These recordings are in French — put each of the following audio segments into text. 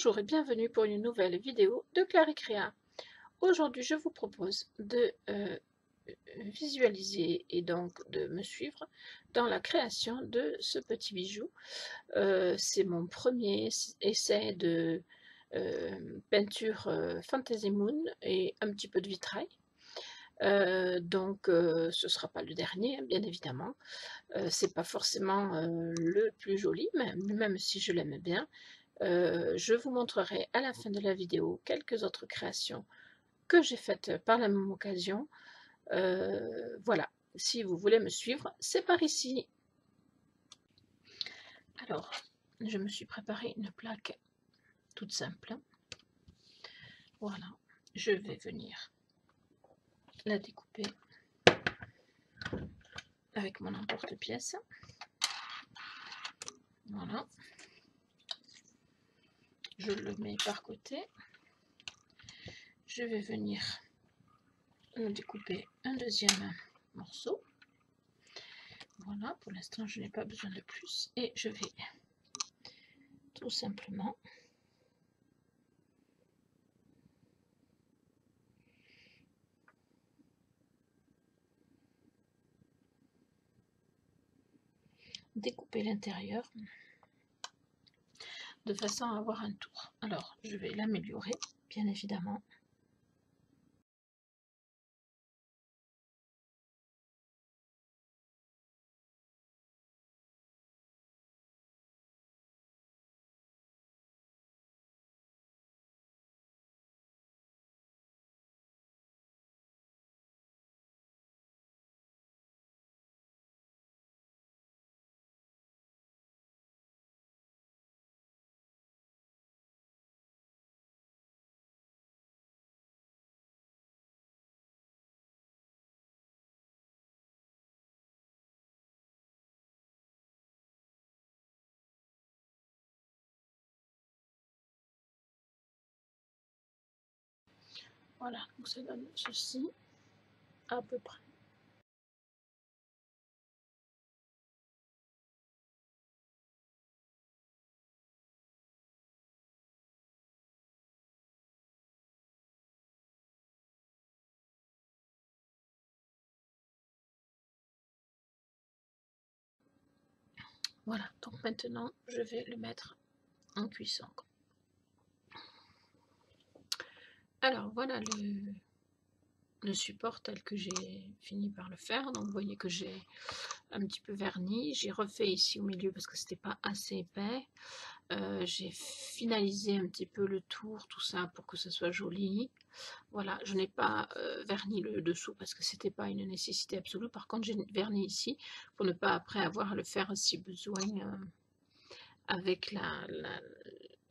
Bonjour et bienvenue pour une nouvelle vidéo de Claricrea. Aujourd'hui, je vous propose de visualiser et donc de me suivre dans la création de ce petit bijou. C'est mon premier essai de peinture Fantasy Moon et un petit peu de vitrail. Ce ne sera pas le dernier, bien évidemment. C'est pas forcément le plus joli, même si je l'aime bien. Je vous montrerai à la fin de la vidéo quelques autres créations que j'ai faites par la même occasion. Voilà, si vous voulez me suivre, c'est par ici. Alors, je me suis préparé une plaque toute simple. Voilà, je vais venir la découper avec mon emporte-pièce. Voilà, je le mets par côté. Je vais venir découper un deuxième morceau. Voilà, pour l'instant je n'ai pas besoin de plus et je vais tout simplement découper l'intérieur de façon à avoir un tour. Alors je vais l'améliorer bien évidemment. Voilà, donc ça donne ceci à peu près. Voilà, donc maintenant je vais le mettre en cuisson. Alors voilà le support tel que j'ai fini par le faire. Donc vous voyez que j'ai un petit peu verni. J'ai refait ici au milieu parce que c'était pas assez épais. J'ai finalisé un petit peu le tour, tout ça pour que ce soit joli. Voilà, je n'ai pas verni le dessous parce que c'était pas une nécessité absolue. Par contre, j'ai verni ici pour ne pas après avoir à le faire si besoin avec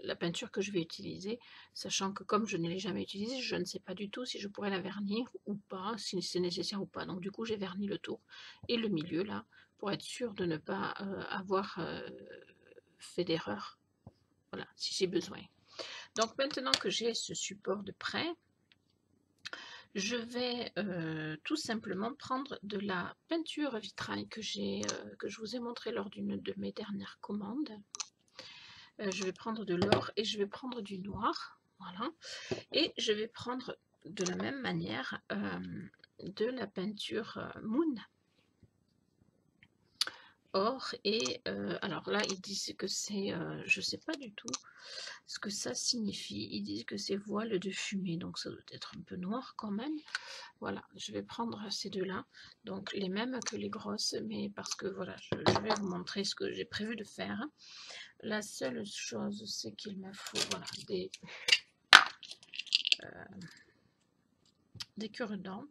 la peinture que je vais utiliser, sachant que comme je ne l'ai jamais utilisée, je ne sais pas du tout si je pourrais la vernir ou pas, si c'est nécessaire ou pas. Donc du coup, j'ai verni le tour et le milieu là, pour être sûr de ne pas avoir fait d'erreur. Voilà, si j'ai besoin. Donc maintenant que j'ai ce support de prêt, je vais tout simplement prendre de la peinture vitrail que je vous ai montré lors d'une de mes dernières commandes. Je vais prendre de l'or et je vais prendre du noir, voilà, et je vais prendre de la même manière de la peinture Moon or et alors là ils disent que c'est je sais pas du tout ce que ça signifie. Ils disent que c'est voile de fumée, donc ça doit être un peu noir quand même. Voilà, je vais prendre ces deux là, donc les mêmes que les grosses, mais parce que voilà, je vais vous montrer ce que j'ai prévu de faire. La seule chose, c'est qu'il me faut voilà, des cure-dents,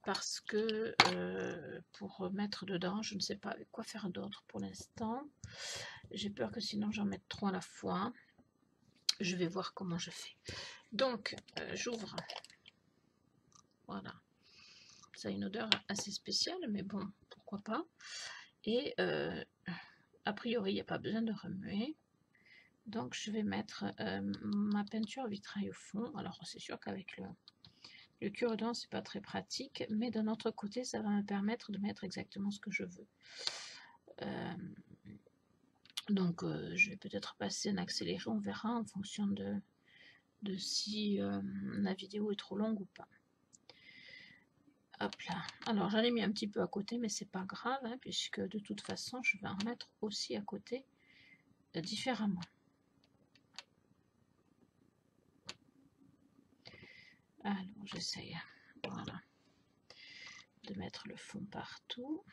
parce que pour mettre dedans, je ne sais pas avec quoi faire d'autre pour l'instant. J'ai peur que sinon j'en mette trop à la fois. Je vais voir comment je fais. Donc, j'ouvre. Voilà. Ça a une odeur assez spéciale, mais bon, pourquoi pas. Et a priori, il n'y a pas besoin de remuer. Donc, je vais mettre ma peinture vitrail au fond. Alors, c'est sûr qu'avec le cure-dent, c'est pas très pratique, mais d'un autre côté, ça va me permettre de mettre exactement ce que je veux. Donc je vais peut-être passer en accéléré, on verra en fonction de si la vidéo est trop longue ou pas. Hop là. Alors j'en ai mis un petit peu à côté, mais c'est pas grave, hein, puisque de toute façon je vais en mettre aussi à côté différemment. Alors j'essaye, voilà, de mettre le fond partout.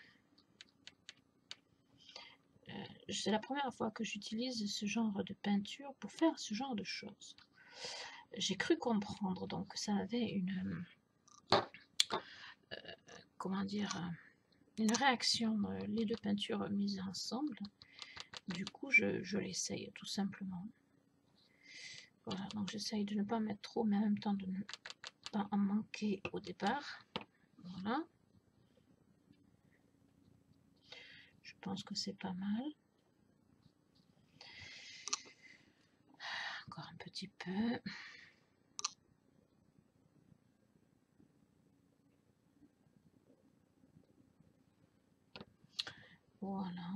C'est la première fois que j'utilise ce genre de peinture pour faire ce genre de choses. J'ai cru comprendre donc que ça avait une comment dire, une réaction, les deux peintures mises ensemble. Du coup je l'essaye tout simplement. Voilà, donc j'essaye de ne pas mettre trop, mais en même temps de ne pas en manquer au départ. Voilà. Je pense que c'est pas mal. Encore un petit peu. Voilà.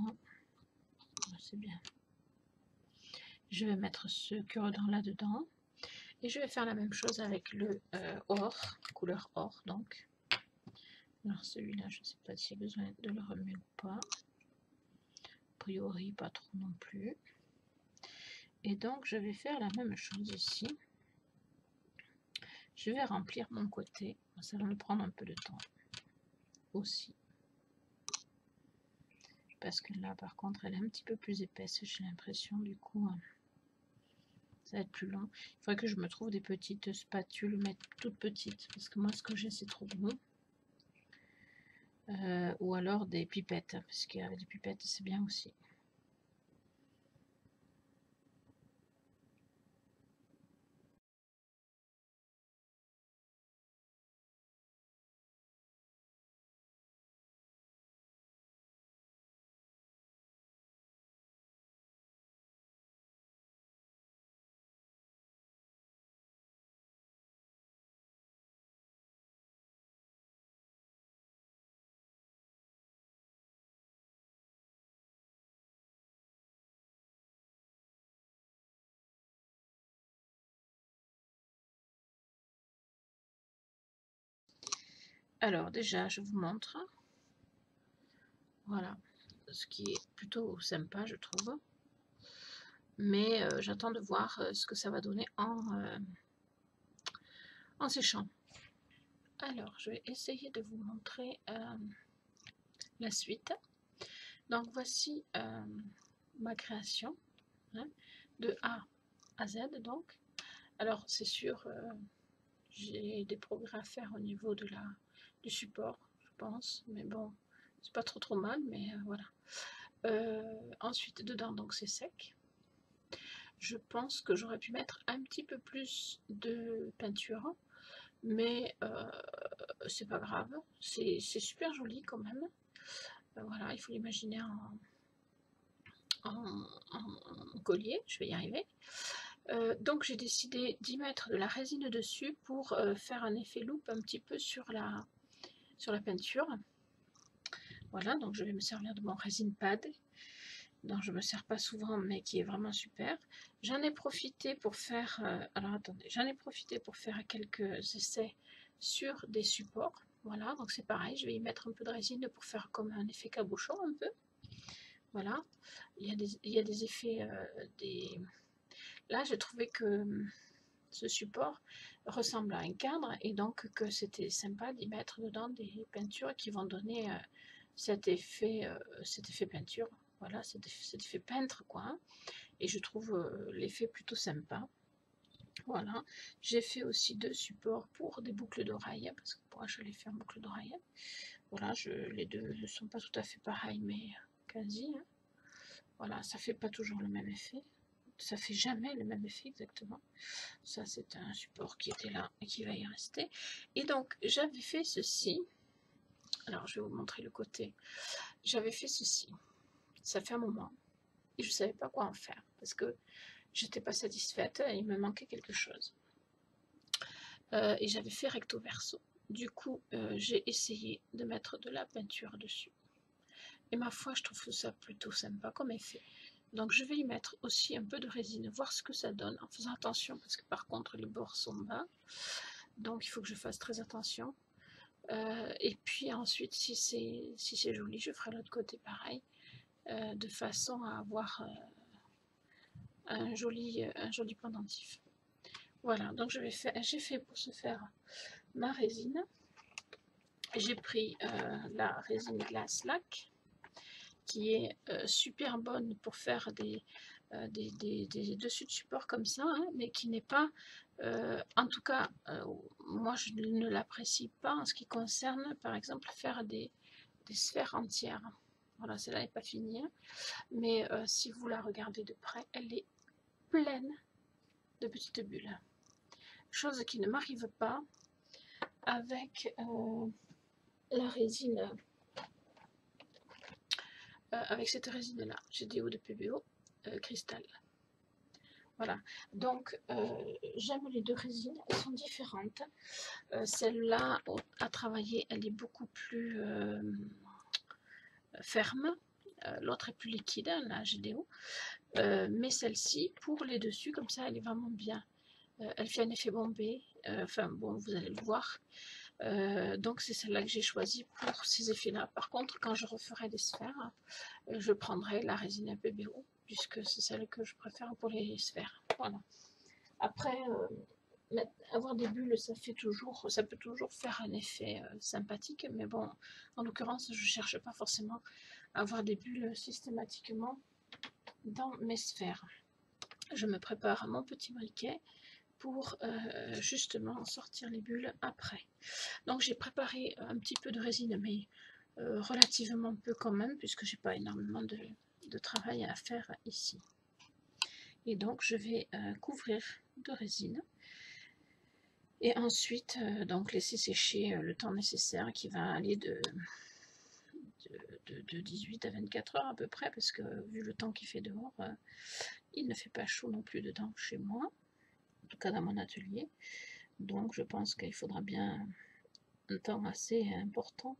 C'est bien. Je vais mettre ce cure-dent là-dedans. Et je vais faire la même chose avec le or, couleur or donc. Alors celui-là, je ne sais pas s'il y a besoin de le remuer ou pas. A priori, pas trop non plus. Et donc, je vais faire la même chose ici. Je vais remplir mon côté. Ça va me prendre un peu de temps aussi. Parce que là, par contre, elle est un petit peu plus épaisse, j'ai l'impression. Du coup, ça va être plus long. Il faudrait que je me trouve des petites spatules, mais toutes petites. Parce que moi, ce que j'ai, c'est trop gros. Ou alors des pipettes. Parce qu'avec des pipettes, c'est bien aussi. Alors déjà, je vous montre. Voilà. Ce qui est plutôt sympa, je trouve. Mais j'attends de voir ce que ça va donner en séchant. Alors, je vais essayer de vous montrer la suite. Donc, voici ma création, hein, de A à Z. Donc, alors, c'est sûr, j'ai des progrès à faire au niveau du support, je pense. Mais bon, c'est pas trop mal, mais voilà. Ensuite, dedans, donc c'est sec. Je pense que j'aurais pu mettre un petit peu plus de peinture, mais c'est pas grave, c'est super joli quand même. Voilà, il faut l'imaginer en collier, je vais y arriver. Donc j'ai décidé d'y mettre de la résine dessus pour faire un effet loupe un petit peu sur la peinture. Voilà, donc je vais me servir de mon résine pad, dont je ne me sers pas souvent, mais qui est vraiment super. J'en ai profité pour faire, alors attendez, j'en ai profité pour faire quelques essais sur des supports. Voilà, donc c'est pareil, je vais y mettre un peu de résine pour faire comme un effet cabochon un peu. Voilà, il y a des effets, là j'ai trouvé que ce support ressemble à un cadre et donc que c'était sympa d'y mettre dedans des peintures qui vont donner cet effet peinture. Voilà, cet effet peintre quoi, hein. Et je trouve l'effet plutôt sympa. Voilà, j'ai fait aussi deux supports pour des boucles d'oreilles, parce que moi je les fais en boucle d'oreille. Voilà, les deux ne sont pas tout à fait pareils, mais quasi, hein. Voilà, ça fait pas toujours le même effet. Ça fait jamais le même effet exactement. Ça, c'est un support qui était là et qui va y rester. Et donc, j'avais fait ceci. Alors, je vais vous montrer le côté. J'avais fait ceci. Ça fait un moment. Et je ne savais pas quoi en faire. Parce que j'étais pas satisfaite et il me manquait quelque chose. Et j'avais fait recto verso. Du coup, j'ai essayé de mettre de la peinture dessus. Et ma foi, je trouve ça plutôt sympa comme effet. Donc je vais y mettre aussi un peu de résine, voir ce que ça donne, en faisant attention, parce que par contre les bords sont bas, donc il faut que je fasse très attention. Et puis ensuite, si c'est joli, je ferai l'autre côté pareil, de façon à avoir un joli pendentif. Voilà, donc j'ai fait pour ce faire ma résine. J'ai pris la résine glace lac, qui est super bonne pour faire des dessus de support comme ça, hein, mais qui n'est pas, en tout cas, moi je ne l'apprécie pas en ce qui concerne, par exemple, faire des sphères entières. Voilà, celle-là n'est pas finie, hein, mais si vous la regardez de près, elle est pleine de petites bulles. Chose qui ne m'arrive pas avec la résine, avec cette résine-là, GDO de PBO cristal. Voilà, donc j'aime les deux résines, elles sont différentes. Celle-là, à travailler, elle est beaucoup plus ferme. L'autre est plus liquide, la GDO. Mais celle-ci, pour les dessus, comme ça, elle est vraiment bien. Elle fait un effet bombé. Enfin, bon, vous allez le voir. Donc, c'est celle-là que j'ai choisie pour ces effets-là. Par contre, quand je referai des sphères, je prendrai la résine PBO, puisque c'est celle que je préfère pour les sphères. Voilà. Après, avoir des bulles, ça peut toujours faire un effet sympathique, mais bon, en l'occurrence, je ne cherche pas forcément à avoir des bulles systématiquement dans mes sphères. Je me prépare mon petit briquet pour justement sortir les bulles après. Donc j'ai préparé un petit peu de résine, mais relativement peu quand même, puisque j'ai pas énormément de travail à faire ici. Et donc je vais couvrir de résine. Et ensuite, donc laisser sécher le temps nécessaire, qui va aller de 18 à 24 heures à peu près, parce que vu le temps qu'il fait dehors, il ne fait pas chaud non plus dedans chez moi, en tout cas dans mon atelier. Donc je pense qu'il faudra bien un temps assez important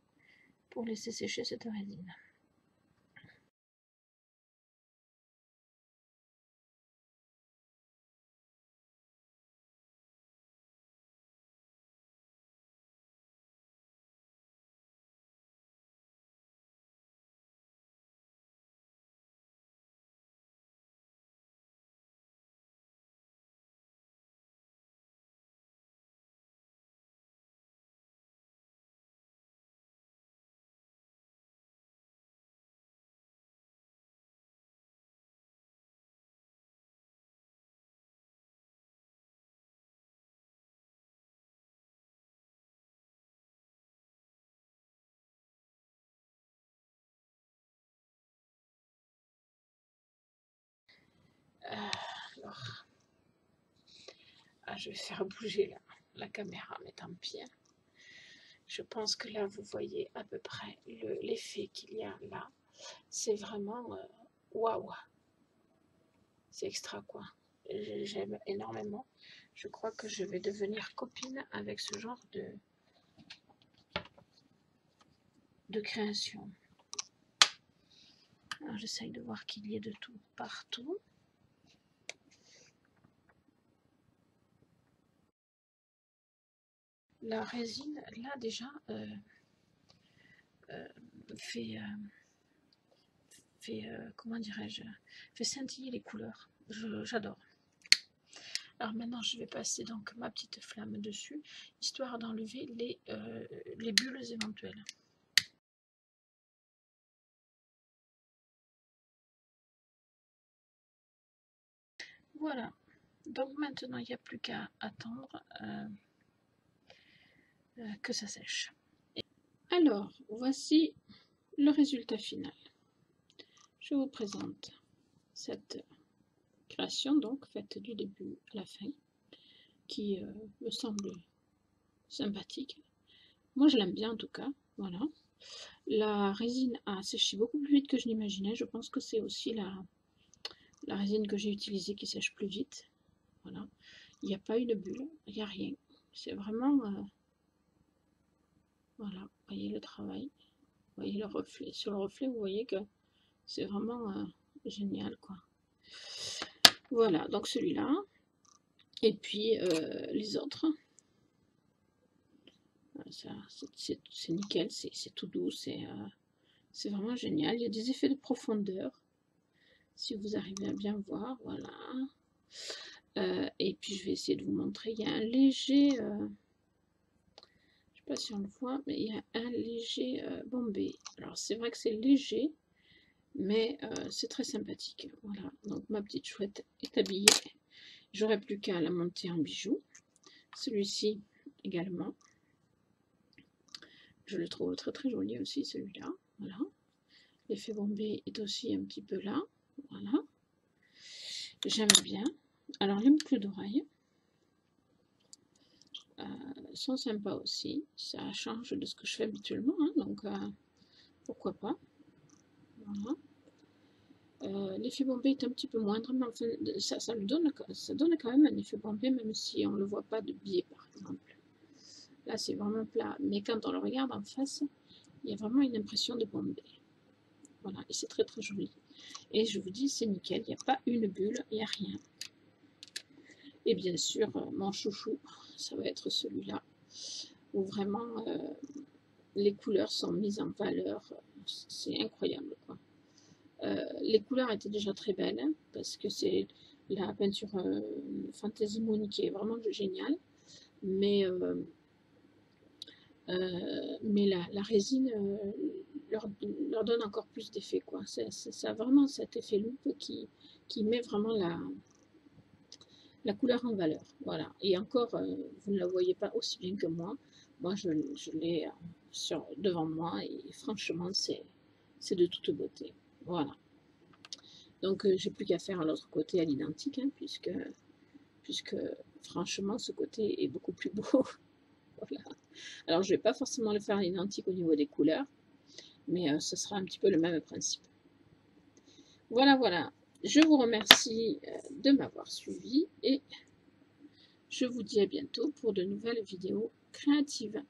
pour laisser sécher cette résine. Alors, je vais faire bouger la caméra, mais tant pis. Je pense que là, vous voyez à peu près l'effet qu'il y a là. C'est vraiment waouh! C'est extra quoi. J'aime énormément. Je crois que je vais devenir copine avec ce genre de création. Alors j'essaye de voir qu'il y ait de tout partout. La résine, là déjà, fait comment dirais-je, fait scintiller les couleurs. J'adore. Alors maintenant, je vais passer donc ma petite flamme dessus, histoire d'enlever les bulles éventuelles. Voilà. Donc maintenant, il n'y a plus qu'à attendre que ça sèche. Alors, voici le résultat final. Je vous présente cette création, donc faite du début à la fin, qui me semble sympathique. Moi, je l'aime bien en tout cas. Voilà. La résine a séché beaucoup plus vite que je l'imaginais. Je pense que c'est aussi la résine que j'ai utilisée qui sèche plus vite. Voilà. Il n'y a pas eu de bulle, il n'y a rien. C'est vraiment... voilà, vous voyez le travail. Vous voyez le reflet. Sur le reflet, vous voyez que c'est vraiment génial quoi. Voilà, donc celui-là. Et puis les autres. C'est nickel, c'est tout doux, c'est vraiment génial. Il y a des effets de profondeur, si vous arrivez à bien voir, voilà. Et puis je vais essayer de vous montrer, il y a un léger, je ne sais pas si on le voit, mais il y a un léger bombé. Alors c'est vrai que c'est léger, mais c'est très sympathique. Voilà, donc ma petite chouette est habillée. J'aurai plus qu'à la monter en bijoux. Celui-ci également. Je le trouve très très joli aussi, celui-là. Voilà. L'effet bombé est aussi un petit peu là. Voilà. J'aime bien. Alors les boucles d'oreilles sont sympas aussi. Ça change de ce que je fais habituellement, hein, donc pourquoi pas. Voilà. L'effet bombé est un petit peu moindre, mais enfin, ça donne quand même un effet bombé, même si on ne le voit pas de biais, par exemple. Là, c'est vraiment plat, mais quand on le regarde en face, il y a vraiment une impression de bombé. Voilà, et c'est très très joli. Et je vous dis, c'est nickel, il n'y a pas une bulle, il n'y a rien. Et bien sûr, mon chouchou, ça va être celui-là, où vraiment les couleurs sont mises en valeur. C'est incroyable, quoi. Les couleurs étaient déjà très belles, hein, parce que c'est la peinture Fantasy Moon qui est vraiment géniale. Mais la résine leur donne encore plus d'effet, quoi. Ça a vraiment cet effet loupe qui met vraiment la couleur en valeur. Voilà. Et encore, vous ne la voyez pas aussi bien que moi. Moi, je l'ai devant moi et franchement, c'est de toute beauté. Voilà. Donc, j'ai plus qu'à faire à l'autre côté à l'identique, hein, puisque franchement, ce côté est beaucoup plus beau. Voilà. Alors, je ne vais pas forcément le faire à l'identique au niveau des couleurs, mais ce sera un petit peu le même principe. Voilà, voilà. Je vous remercie de m'avoir suivi et je vous dis à bientôt pour de nouvelles vidéos créatives.